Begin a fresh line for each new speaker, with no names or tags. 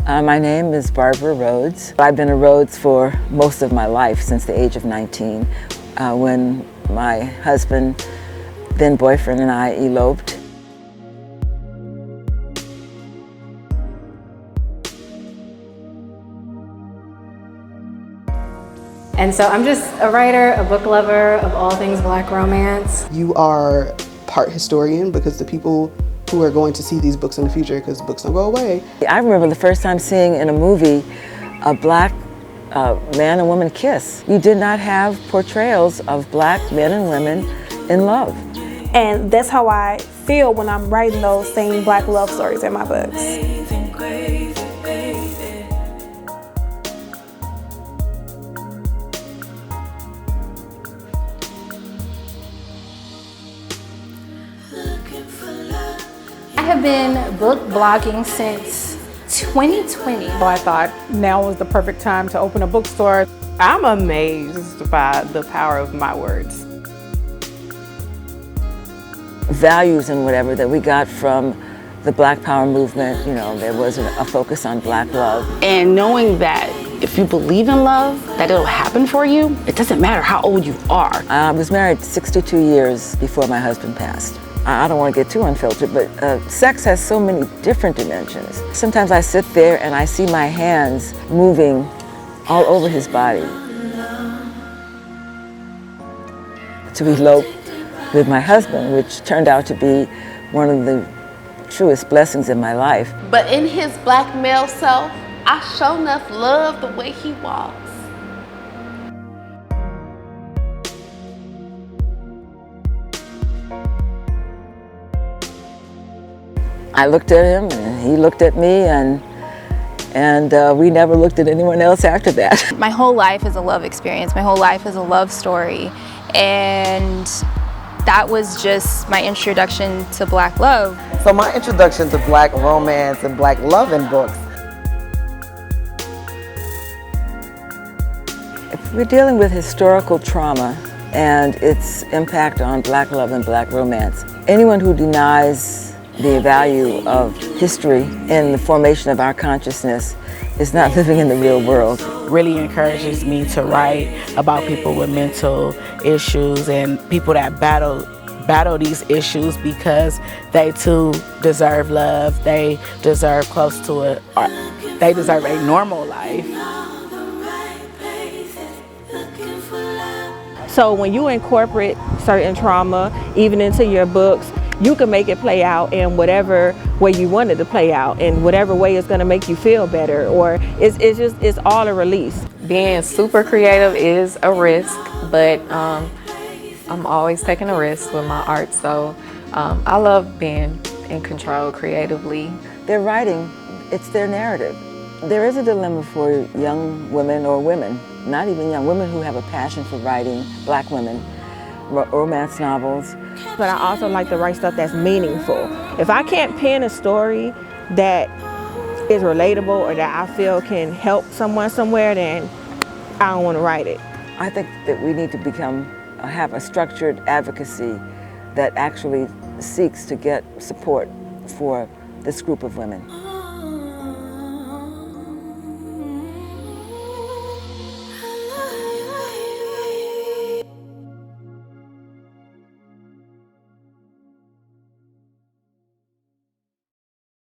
My name is Barbara Rhodes. I've been a Rhodes for most of my life, since the age of 19, when my husband, then boyfriend, and I eloped.
And so I'm just a writer, a book lover of all things Black romance.
You are part historian, because the people who are going to see these books in the future, because books don't go away.
I remember the first time seeing in a movie a Black man and woman kiss. You did not have portrayals of Black men and women in love.
And that's how I feel when I'm writing those same Black love stories in my books.
I have been book blogging since 2020.
So I thought now was the perfect time to open a bookstore. I'm amazed by the power of my words.
Values and whatever that we got from the Black Power movement, you know, there was a focus on Black love.
And knowing that if you believe in love, that it'll happen for you, it doesn't matter how old you are.
I was married 62 years before my husband passed. I don't want to get too unfiltered, but sex has so many different dimensions. Sometimes I sit there and I see my hands moving all over his body. To elope with my husband, which turned out to be one of the truest blessings in my life.
But in his Black male self, I sure enough love the way he walks.
I looked at him and he looked at me, and we never looked at anyone else after that.
My whole life is a love experience. My whole life is a love story. And that was just my introduction to Black love.
So my introduction to Black romance and Black love in books.
If we're dealing with historical trauma and its impact on Black love and Black romance, anyone who denies the value of history in the formation of our consciousness is not living in the real world.
Really encourages me to write about people with mental issues and people that battle these issues, because they too deserve love. They deserve close to it. They deserve a normal life.
So when you incorporate certain trauma even into your books, you can make it play out in whatever way you want it to play out, in whatever way it's going to make you feel better, or it's all a release.
Being super creative is a risk, but I'm always taking a risk with my art, so I love being in control creatively.
They're writing, it's their narrative. There is a dilemma for young women, or women, not even young women, who have a passion for writing, Black women, romance novels.
But I also like to write stuff that's meaningful. If I can't pen a story that is relatable or that I feel can help someone somewhere, then I don't want to write it.
I think that we need to have a structured advocacy that actually seeks to get support for this group of women.